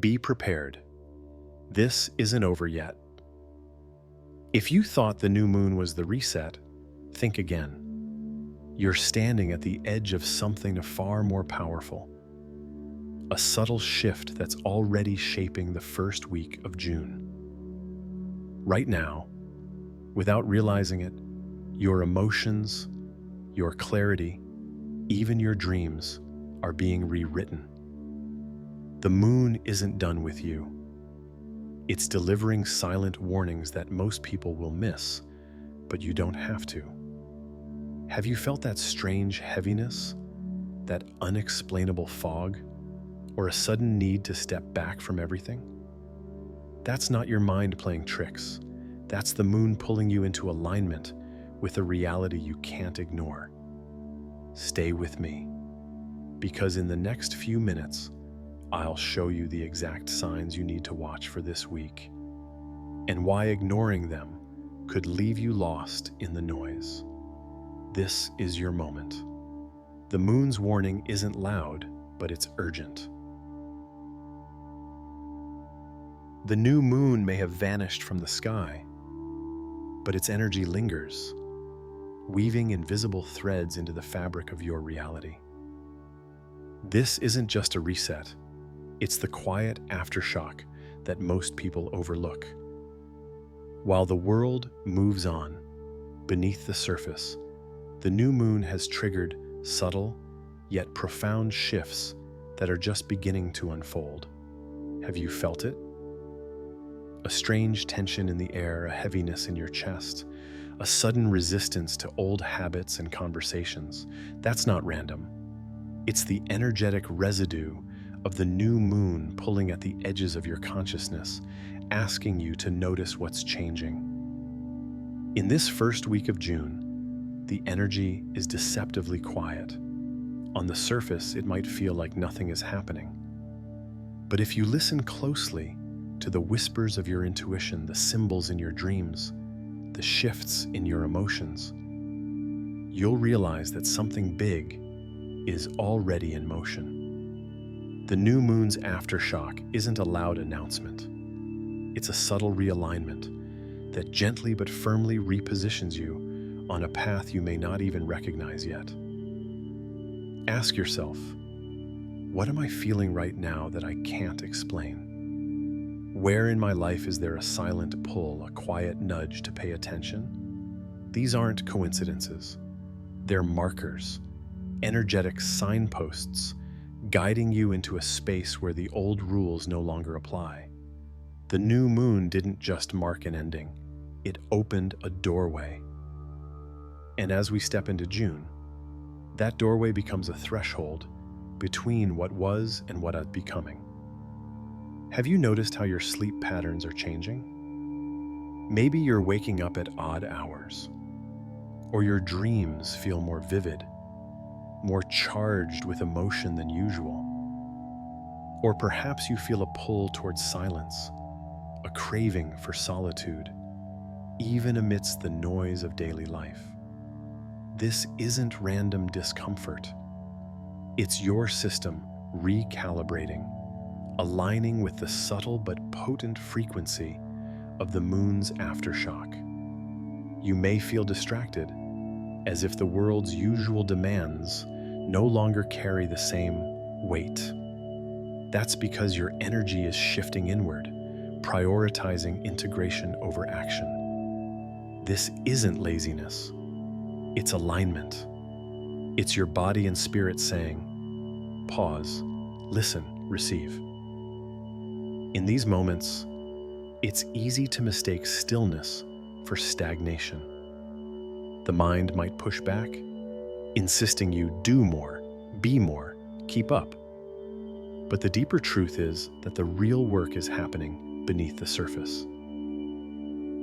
Be prepared. This isn't over yet. If you thought the new moon was the reset, think again. You're standing at the edge of something far more powerful. A subtle shift that's already shaping the first week of June. Right now, without realizing it, your emotions, your clarity, even your dreams are being rewritten. The moon isn't done with you. It's delivering silent warnings that most people will miss, but you don't have to. Have you felt that strange heaviness, that unexplainable fog, or a sudden need to step back from everything? That's not your mind playing tricks. That's the moon pulling you into alignment with a reality you can't ignore. Stay with me, because in the next few minutes, I'll show you the exact signs you need to watch for this week, and why ignoring them could leave you lost in the noise. This is your moment. The moon's warning isn't loud, but it's urgent. The new moon may have vanished from the sky, but its energy lingers, weaving invisible threads into the fabric of your reality. This isn't just a reset, it's the quiet aftershock that most people overlook. While the world moves on, beneath the surface, the new moon has triggered subtle, yet profound shifts that are just beginning to unfold. Have you felt it? A strange tension in the air, a heaviness in your chest, a sudden resistance to old habits and conversations. That's not random. It's the energetic residue of the new moon pulling at the edges of your consciousness, asking you to notice what's changing. In this first week of June, the energy is deceptively quiet. On the surface, it might feel like nothing is happening. But if you listen closely to the whispers of your intuition, the symbols in your dreams, the shifts in your emotions, you'll realize that something big is already in motion. The new moon's aftershock isn't a loud announcement. It's a subtle realignment that gently but firmly repositions you on a path you may not even recognize yet. Ask yourself, what am I feeling right now that I can't explain? Where in my life is there a silent pull, a quiet nudge to pay attention? These aren't coincidences. They're markers, energetic signposts, guiding you into a space where the old rules no longer apply. The new moon didn't just mark an ending, it opened a doorway. And as we step into June, that doorway becomes a threshold between what was and what is becoming. Have you noticed how your sleep patterns are changing? Maybe you're waking up at odd hours, or your dreams feel more vivid, more charged with emotion than usual. Or perhaps you feel a pull towards silence, a craving for solitude, even amidst the noise of daily life. This isn't random discomfort. It's your system recalibrating, aligning with the subtle but potent frequency of the moon's aftershock. You may feel distracted, as if the world's usual demands no longer carry the same weight. That's because your energy is shifting inward, prioritizing integration over action. This isn't laziness. It's alignment. It's your body and spirit saying, pause, listen, receive. In these moments, it's easy to mistake stillness for stagnation. The mind might push back, insisting you do more, be more, keep up. But the deeper truth is that the real work is happening beneath the surface.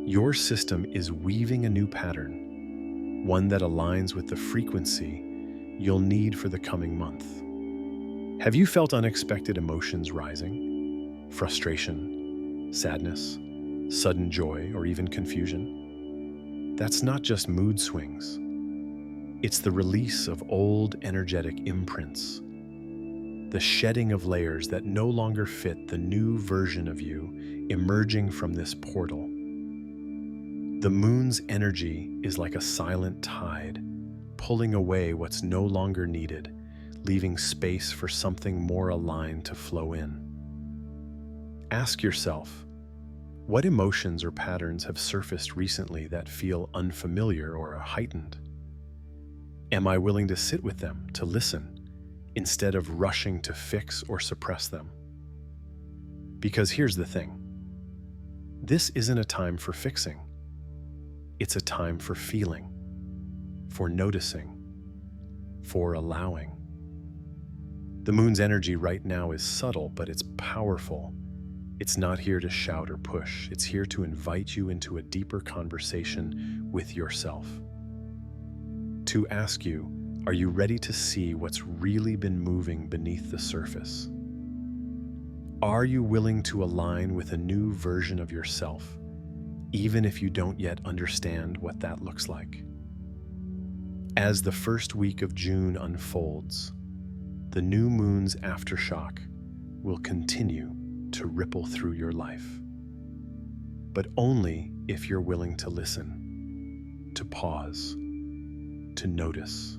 Your system is weaving a new pattern, one that aligns with the frequency you'll need for the coming month. Have you felt unexpected emotions rising? Frustration, sadness, sudden joy, or even confusion? That's not just mood swings. It's the release of old energetic imprints. the shedding of layers that no longer fit the new version of you emerging from this portal. The moon's energy is like a silent tide, pulling away what's no longer needed, leaving space for something more aligned to flow in. Ask yourself, what emotions or patterns have surfaced recently that feel unfamiliar or heightened? Am I willing to sit with them, to listen, instead of rushing to fix or suppress them? Because here's the thing. This isn't a time for fixing. It's a time for feeling, for noticing, for allowing. The moon's energy right now is subtle, but it's powerful. It's not here to shout or push. It's here to invite you into a deeper conversation with yourself. To ask you, are you ready to see what's really been moving beneath the surface? Are you willing to align with a new version of yourself, even if you don't yet understand what that looks like? As the first week of June unfolds, the new moon's aftershock will continue to ripple through your life. But only if you're willing to listen, to pause, to notice.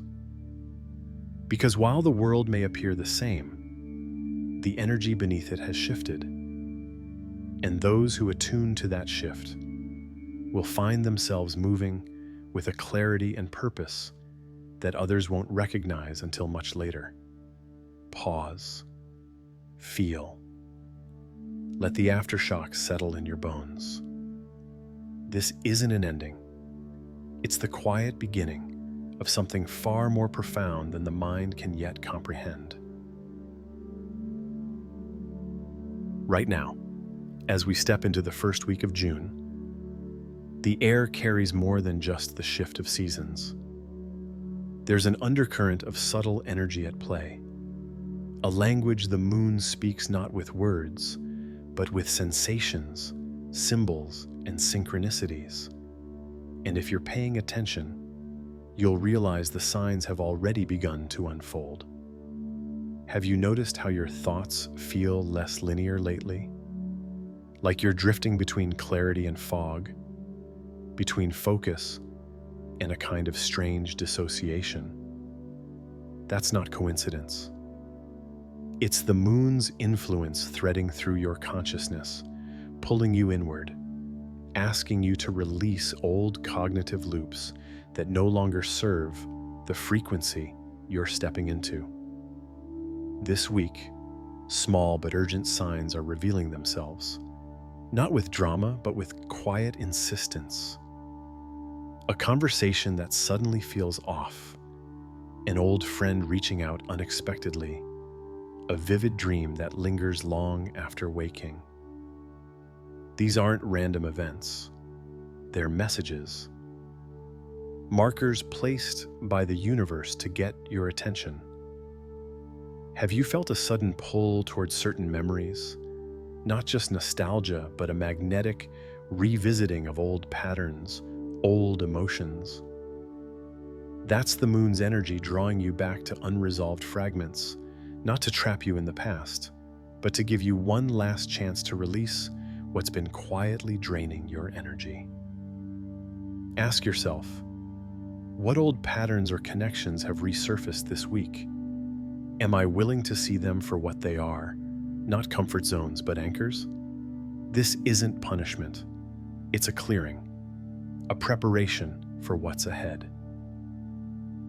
Because while the world may appear the same, the energy beneath it has shifted. And those who attune to that shift will find themselves moving with a clarity and purpose that others won't recognize until much later. Pause. Feel. Let the aftershock settle in your bones. This isn't an ending. It's the quiet beginning of something far more profound than the mind can yet comprehend. Right now, as we step into the first week of June, the air carries more than just the shift of seasons. There's an undercurrent of subtle energy at play, a language the moon speaks not with words, but with sensations, symbols, and synchronicities. And if you're paying attention, you'll realize the signs have already begun to unfold. Have you noticed how your thoughts feel less linear lately? Like you're drifting between clarity and fog, between focus and a kind of strange dissociation. That's not coincidence. It's the moon's influence threading through your consciousness, pulling you inward, asking you to release old cognitive loops that no longer serve the frequency you're stepping into. This week, small but urgent signs are revealing themselves, not with drama, but with quiet insistence. A conversation that suddenly feels off, an old friend reaching out unexpectedly, a vivid dream that lingers long after waking. These aren't random events. They're messages. Markers placed by the universe to get your attention. Have you felt a sudden pull towards certain memories? Not just nostalgia, but a magnetic revisiting of old patterns, old emotions. That's the moon's energy drawing you back to unresolved fragments, not to trap you in the past, but to give you one last chance to release what's been quietly draining your energy. Ask yourself, what old patterns or connections have resurfaced this week? Am I willing to see them for what they are, not comfort zones, but anchors? This isn't punishment. It's a clearing, a preparation for what's ahead.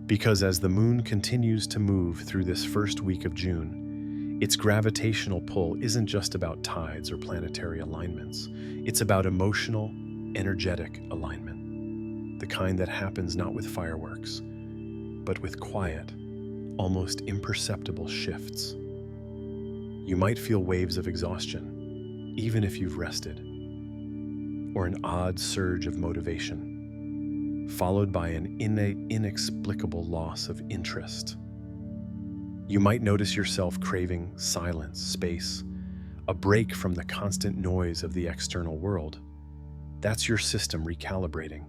Because as the moon continues to move through this first week of June, its gravitational pull isn't just about tides or planetary alignments. It's about emotional, energetic alignment, the kind that happens not with fireworks, but with quiet, almost imperceptible shifts. You might feel waves of exhaustion, even if you've rested, or an odd surge of motivation, followed by an inexplicable loss of interest. You might notice yourself craving silence, space, a break from the constant noise of the external world. That's your system recalibrating,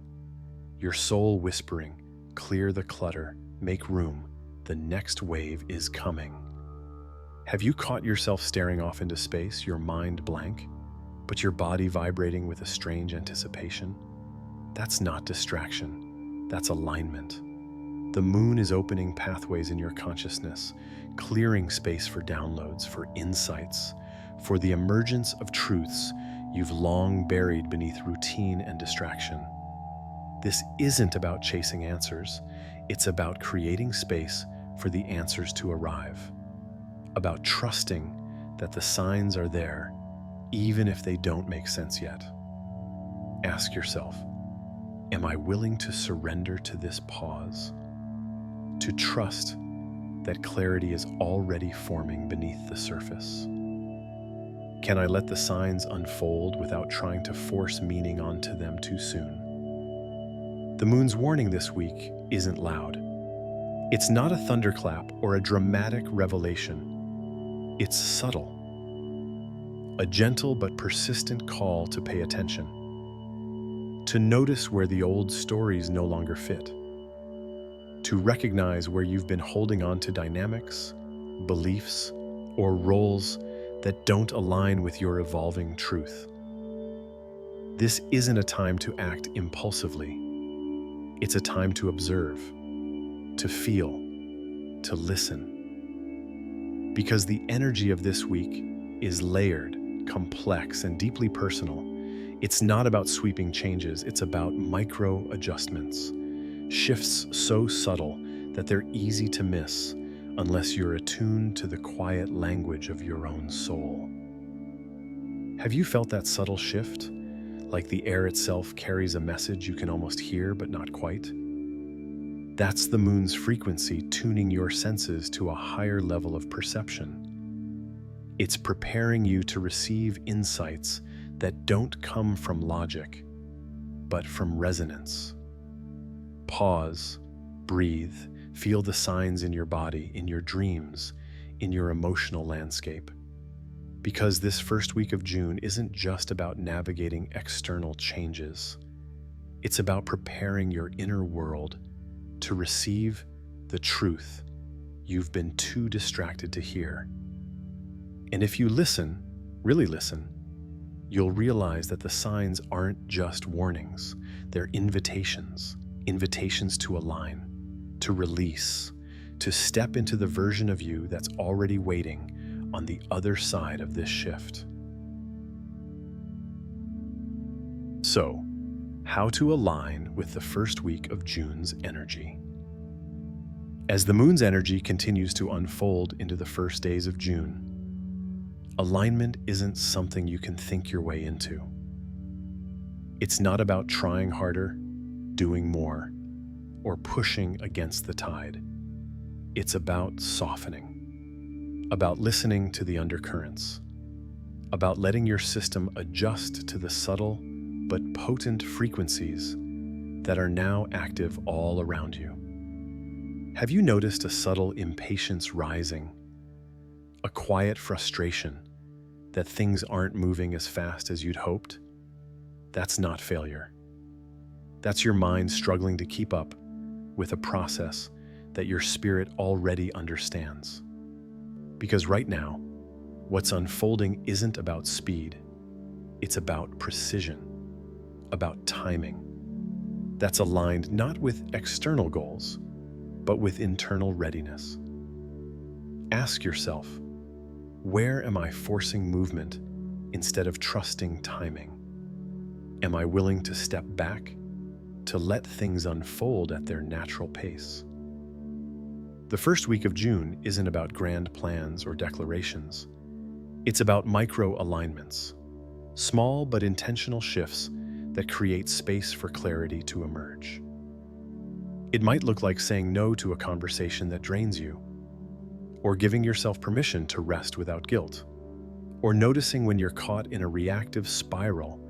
your soul whispering, clear the clutter, make room, the next wave is coming. Have you caught yourself staring off into space, your mind blank, but your body vibrating with a strange anticipation? That's not distraction, that's alignment. The moon is opening pathways in your consciousness, clearing space for downloads, for insights, for the emergence of truths you've long buried beneath routine and distraction. This isn't about chasing answers, it's about creating space for the answers to arrive, about trusting that the signs are there, even if they don't make sense yet. Ask yourself, am I willing to surrender to this pause? To trust that clarity is already forming beneath the surface? Can I let the signs unfold without trying to force meaning onto them too soon? The moon's warning this week isn't loud. It's not a thunderclap or a dramatic revelation. It's subtle. A gentle but persistent call to pay attention. To notice where the old stories no longer fit. To recognize where you've been holding on to dynamics, beliefs, or roles that don't align with your evolving truth. This isn't a time to act impulsively. It's a time to observe, to feel, to listen. Because the energy of this week is layered, complex, and deeply personal. It's not about sweeping changes, it's about micro adjustments. Shifts so subtle that they're easy to miss unless you're attuned to the quiet language of your own soul. Have you felt that subtle shift? Like the air itself carries a message you can almost hear but not quite? That's the moon's frequency tuning your senses to a higher level of perception. It's preparing you to receive insights that don't come from logic, but from resonance. Pause, breathe, feel the signs in your body, in your dreams, in your emotional landscape. Because this first week of June isn't just about navigating external changes. It's about preparing your inner world to receive the truth you've been too distracted to hear. And if you listen, really listen, you'll realize that the signs aren't just warnings, they're invitations to align, to release, to step into the version of you that's already waiting on the other side of this shift. So, how to align with the first week of June's energy. As the moon's energy continues to unfold into the first days of June, alignment isn't something you can think your way into. It's not about trying harder, doing more, or pushing against the tide. It's about softening, about listening to the undercurrents, about letting your system adjust to the subtle but potent frequencies that are now active all around you. Have you noticed a subtle impatience rising, a quiet frustration that things aren't moving as fast as you'd hoped? That's not failure. That's your mind struggling to keep up with a process that your spirit already understands. Because right now, what's unfolding isn't about speed, it's about precision, about timing. That's aligned not with external goals, but with internal readiness. Ask yourself, where am I forcing movement instead of trusting timing? Am I willing to step back, to let things unfold at their natural pace? The first week of June isn't about grand plans or declarations. It's about micro alignments, small but intentional shifts that create space for clarity to emerge. It might look like saying no to a conversation that drains you, or giving yourself permission to rest without guilt, or noticing when you're caught in a reactive spiral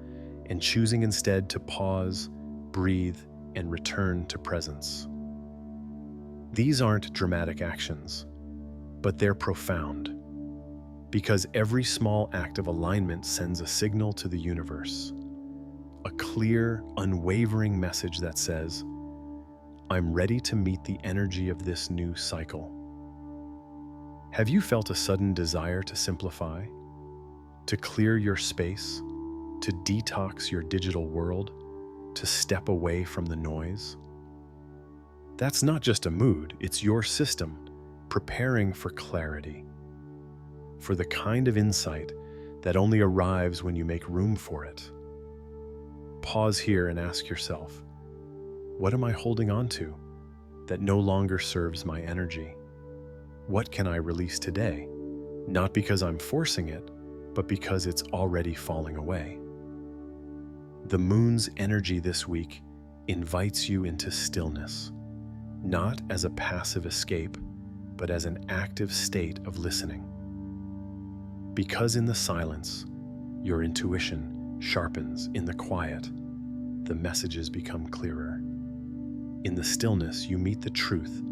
and choosing instead to pause, breathe, and return to presence. These aren't dramatic actions, but they're profound, because every small act of alignment sends a signal to the universe, a clear, unwavering message that says, "I'm ready to meet the energy of this new cycle." Have you felt a sudden desire to simplify, to clear your space, to detox your digital world, to step away from the noise? That's not just a mood, it's your system preparing for clarity, for the kind of insight that only arrives when you make room for it. Pause here and ask yourself, what am I holding on to that no longer serves my energy? What can I release today? Not because I'm forcing it, but because it's already falling away. The moon's energy this week invites you into stillness, not as a passive escape, but as an active state of listening. Because in the silence, your intuition sharpens. In the quiet, the messages become clearer. In the stillness, you meet the truth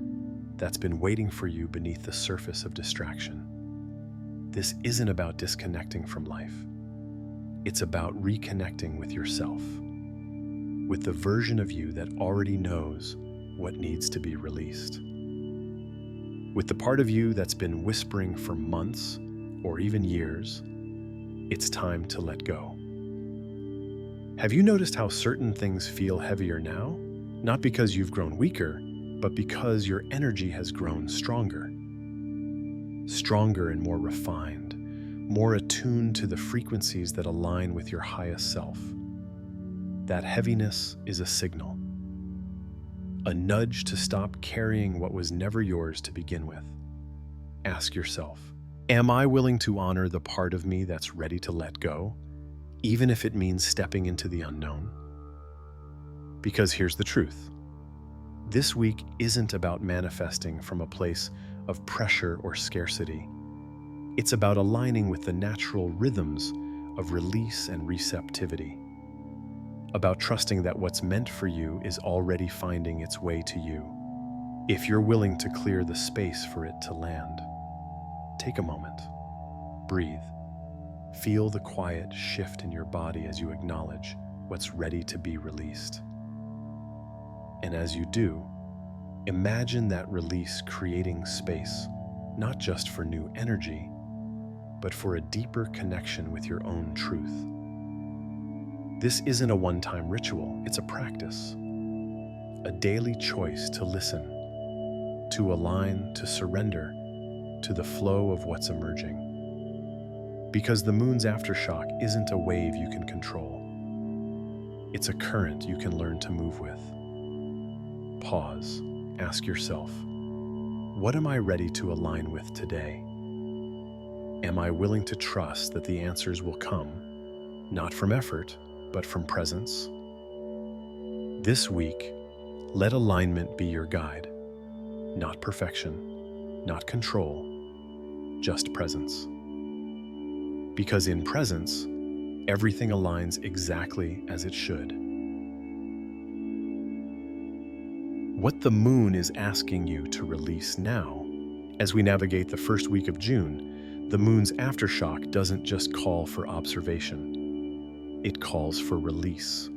that's been waiting for you beneath the surface of distraction. This isn't about disconnecting from life. It's about reconnecting with yourself, with the version of you that already knows what needs to be released, with the part of you that's been whispering for months or even years. It's time to let go. Have you noticed how certain things feel heavier now? Not because you've grown weaker, but because your energy has grown stronger. Stronger and more refined, more attuned to the frequencies that align with your highest self. That heaviness is a signal, a nudge to stop carrying what was never yours to begin with. Ask yourself, am I willing to honor the part of me that's ready to let go, even if it means stepping into the unknown? Because here's the truth. This week isn't about manifesting from a place of pressure or scarcity. It's about aligning with the natural rhythms of release and receptivity. About trusting that what's meant for you is already finding its way to you, if you're willing to clear the space for it to land. Take a moment. Breathe. Feel the quiet shift in your body as you acknowledge what's ready to be released. And as you do, imagine that release creating space, not just for new energy, but for a deeper connection with your own truth. This isn't a one-time ritual, it's a practice, a daily choice to listen, to align, to surrender to the flow of what's emerging. Because the moon's aftershock isn't a wave you can control. It's a current you can learn to move with. Pause. Ask yourself, what am I ready to align with today? Am I willing to trust that the answers will come, not from effort, but from presence? This week, let alignment be your guide. Not perfection, not control, just presence. Because in presence, everything aligns exactly as it should. What the moon is asking you to release now, as we navigate the first week of June, the moon's aftershock doesn't just call for observation. It calls for release.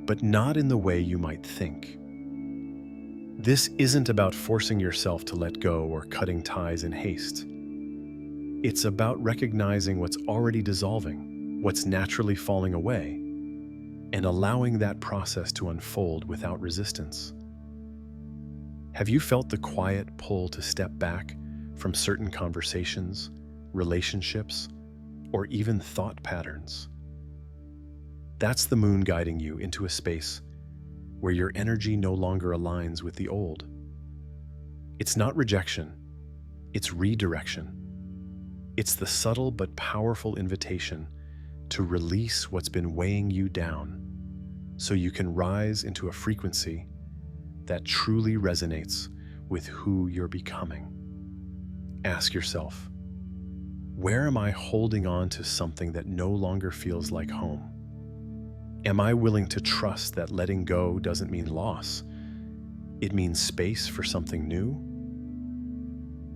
But not in the way you might think. This isn't about forcing yourself to let go or cutting ties in haste. It's about recognizing what's already dissolving, what's naturally falling away, and allowing that process to unfold without resistance. Have you felt the quiet pull to step back from certain conversations, relationships, or even thought patterns? That's the moon guiding you into a space where your energy no longer aligns with the old. It's not rejection, it's redirection. It's the subtle but powerful invitation to release what's been weighing you down so you can rise into a frequency that truly resonates with who you're becoming. Ask yourself, where am I holding on to something that no longer feels like home? Am I willing to trust that letting go doesn't mean loss? It means space for something new?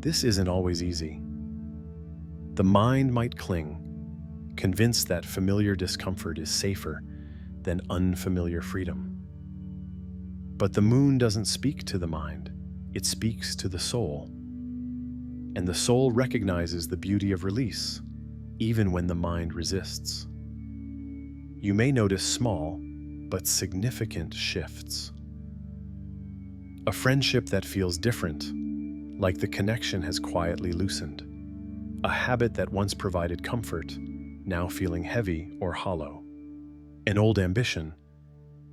This isn't always easy. The mind might cling, convinced that familiar discomfort is safer than unfamiliar freedom. But the moon doesn't speak to the mind, it speaks to the soul. and the soul recognizes the beauty of release, even when the mind resists. You may notice small but significant shifts. A friendship that feels different, like the connection has quietly loosened. A habit that once provided comfort, now feeling heavy or hollow. An old ambition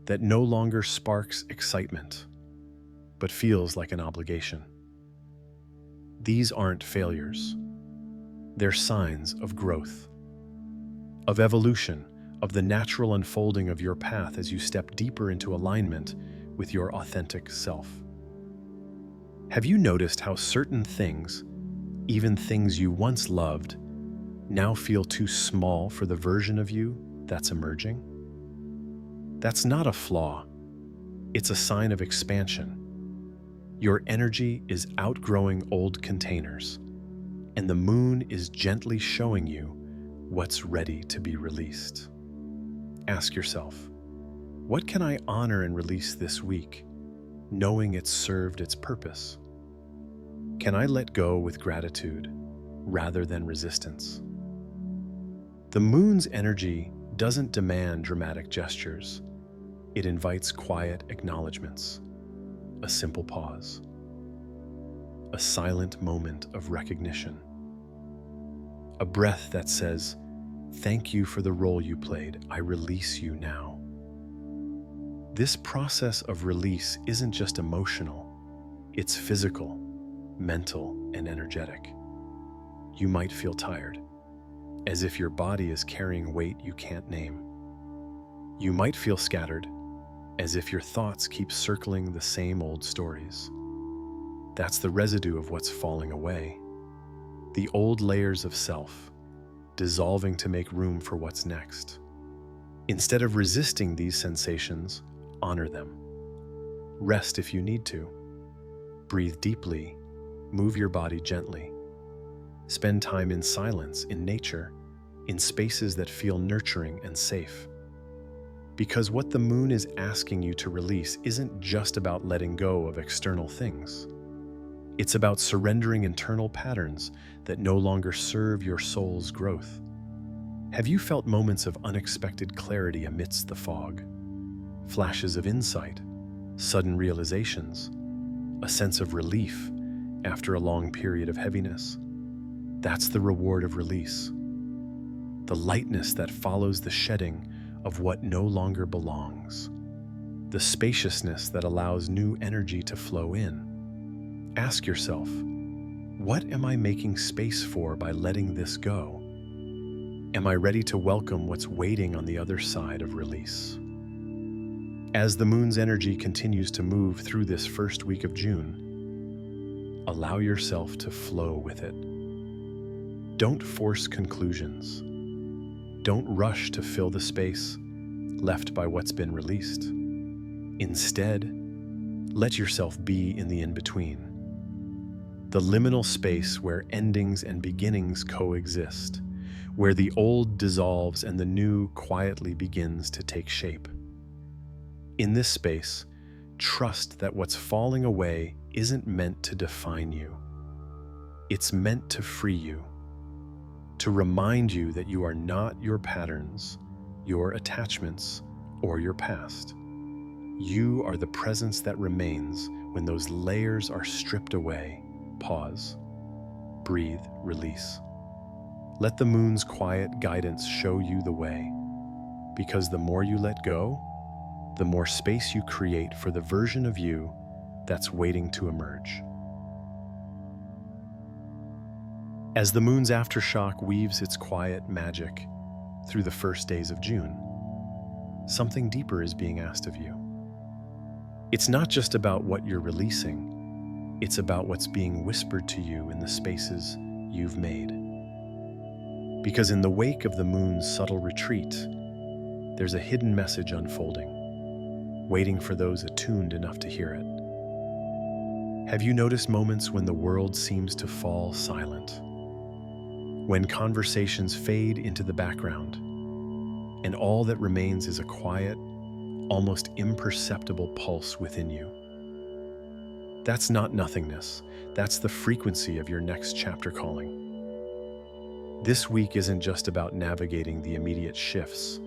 that no longer sparks excitement, but feels like an obligation. These aren't failures. They're signs of growth, of evolution, of the natural unfolding of your path as you step deeper into alignment with your authentic self. Have you noticed how certain things, even things you once loved, now feel too small for the version of you that's emerging? That's not a flaw. It's a sign of expansion. Your energy is outgrowing old containers, and the moon is gently showing you what's ready to be released. Ask yourself, what can I honor and release this week, knowing it's served its purpose? Can I let go with gratitude rather than resistance? The moon's energy doesn't demand dramatic gestures. It invites quiet acknowledgments, a simple pause, a silent moment of recognition, a breath that says, "Thank you for the role you played. I release you now." This process of release isn't just emotional, it's physical, mental, and energetic. You might feel tired, as if your body is carrying weight you can't name. You might feel scattered, as if your thoughts keep circling the same old stories. That's the residue of what's falling away. The old layers of self, dissolving to make room for what's next. Instead of resisting these sensations, honor them. Rest if you need to. Breathe deeply, move your body gently. Spend time in silence, in nature, in spaces that feel nurturing and safe. Because what the moon is asking you to release isn't just about letting go of external things. It's about surrendering internal patterns that no longer serve your soul's growth. Have you felt moments of unexpected clarity amidst the fog? Flashes of insight, sudden realizations, a sense of relief after a long period of heaviness? That's the reward of release. The lightness that follows the shedding of what no longer belongs. The spaciousness that allows new energy to flow in. Ask yourself, what am I making space for by letting this go? Am I ready to welcome what's waiting on the other side of release? As the moon's energy continues to move through this first week of June, allow yourself to flow with it. Don't force conclusions. Don't rush to fill the space left by what's been released. Instead, let yourself be in the in-between. The liminal space where endings and beginnings coexist, where the old dissolves and the new quietly begins to take shape. In this space, trust that what's falling away isn't meant to define you. It's meant to free you, to remind you that you are not your patterns, your attachments, or your past. You are the presence that remains when those layers are stripped away. Pause, breathe, release. Let the moon's quiet guidance show you the way, because the more you let go, the more space you create for the version of you that's waiting to emerge. As the moon's aftershock weaves its quiet magic through the first days of June, something deeper is being asked of you. It's not just about what you're releasing, it's about what's being whispered to you in the spaces you've made. Because in the wake of the moon's subtle retreat, there's a hidden message unfolding, waiting for those attuned enough to hear it. Have you noticed moments when the world seems to fall silent? When conversations fade into the background, and all that remains is a quiet, almost imperceptible pulse within you? That's not nothingness. That's the frequency of your next chapter calling. This week isn't just about navigating the immediate shifts.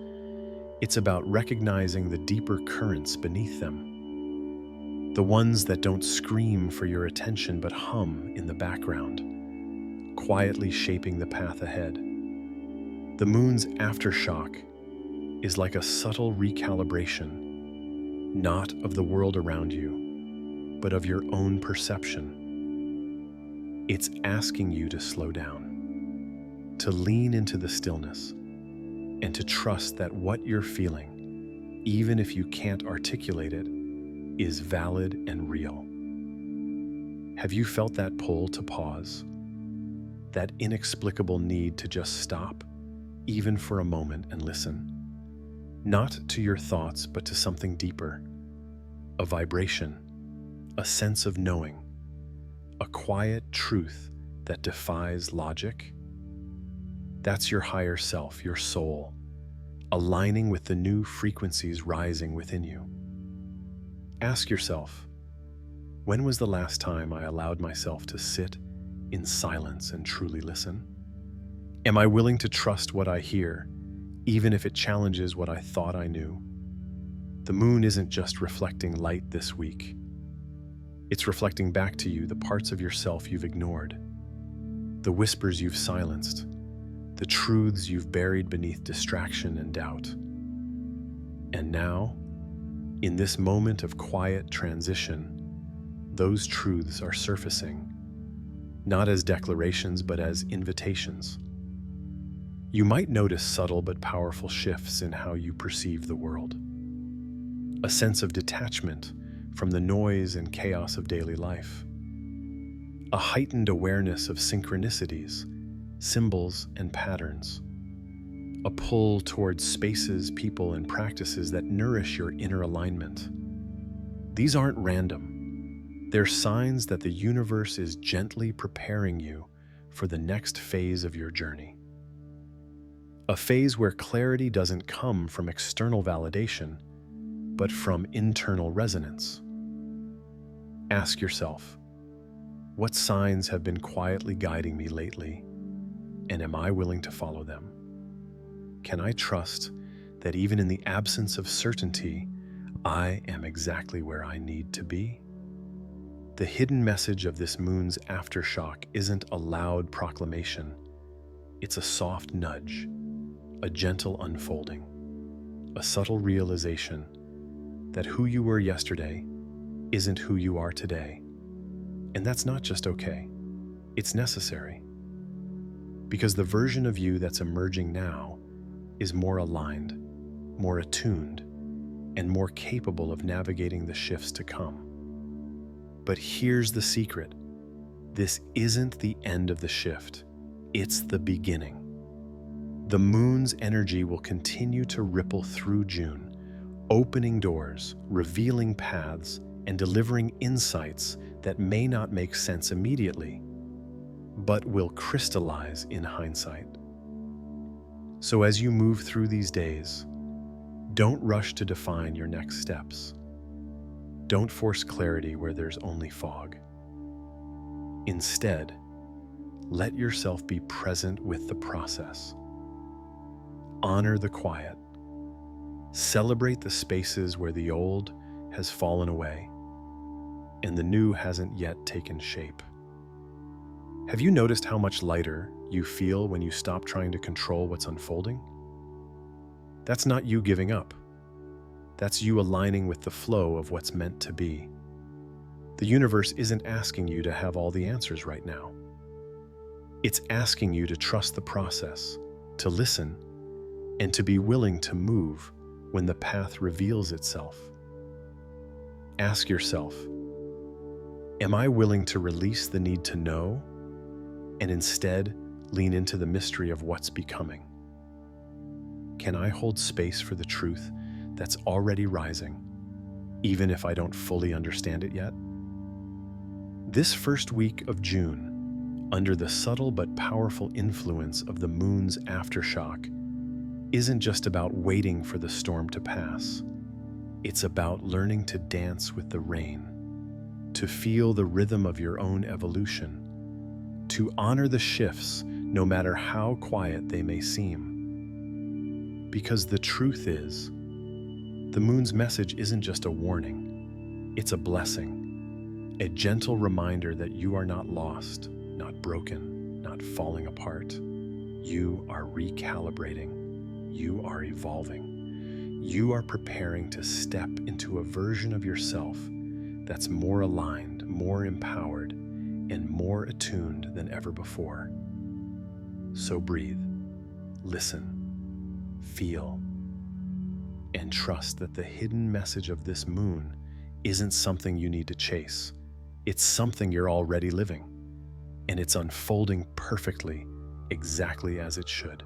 It's about recognizing the deeper currents beneath them. The ones that don't scream for your attention but hum in the background, quietly shaping the path ahead. The moon's aftershock is like a subtle recalibration, not of the world around you, but of your own perception. It's asking you to slow down, to lean into the stillness, and to trust that what you're feeling, even if you can't articulate it, is valid and real. Have you felt that pull to pause? That inexplicable need to just stop, even for a moment, and listen? Not to your thoughts, but to something deeper. A vibration, a sense of knowing, a quiet truth that defies logic. That's your higher self, your soul, aligning with the new frequencies rising within you. Ask yourself, when was the last time I allowed myself to sit in silence and truly listen? Am I willing to trust what I hear, even if it challenges what I thought I knew? The moon isn't just reflecting light this week. It's reflecting back to you the parts of yourself you've ignored, the whispers you've silenced, the truths you've buried beneath distraction and doubt. And now, in this moment of quiet transition, those truths are surfacing, not as declarations but as invitations. You might notice subtle but powerful shifts in how you perceive the world. A sense of detachment from the noise and chaos of daily life. A heightened awareness of synchronicities, symbols, and patterns. A pull towards spaces, people, and practices that nourish your inner alignment. These aren't random. They're signs that the universe is gently preparing you for the next phase of your journey. A phase where clarity doesn't come from external validation, but from internal resonance. Ask yourself, what signs have been quietly guiding me lately, and am I willing to follow them? Can I trust that even in the absence of certainty, I am exactly where I need to be? The hidden message of this moon's aftershock isn't a loud proclamation. It's a soft nudge, a gentle unfolding, a subtle realization that who you were yesterday isn't who you are today. And that's not just okay, it's necessary. Because the version of you that's emerging now is more aligned, more attuned, and more capable of navigating the shifts to come. But here's the secret. This isn't the end of the shift. It's the beginning. The moon's energy will continue to ripple through June, opening doors, revealing paths, and delivering insights that may not make sense immediately, but will crystallize in hindsight. So as you move through these days, don't rush to define your next steps. Don't force clarity where there's only fog. Instead, let yourself be present with the process. Honor the quiet. Celebrate the spaces where the old has fallen away and the new hasn't yet taken shape. Have you noticed how much lighter you feel when you stop trying to control what's unfolding? That's not you giving up. That's you aligning with the flow of what's meant to be. The universe isn't asking you to have all the answers right now. It's asking you to trust the process, to listen, and to be willing to move when the path reveals itself. Ask yourself, am I willing to release the need to know and instead lean into the mystery of what's becoming? Can I hold space for the truth that's already rising, even if I don't fully understand it yet? This first week of June, under the subtle but powerful influence of the moon's aftershock, isn't just about waiting for the storm to pass. It's about learning to dance with the rain, to feel the rhythm of your own evolution, to honor the shifts no matter how quiet they may seem. Because the truth is, the moon's message isn't just a warning, it's a blessing, a gentle reminder that you are not lost, not broken, not falling apart. You are recalibrating. You are evolving. You are preparing to step into a version of yourself that's more aligned, more empowered, and more attuned than ever before. So breathe, listen, feel, and trust that the hidden message of this moon isn't something you need to chase. It's something you're already living, and it's unfolding perfectly, exactly as it should.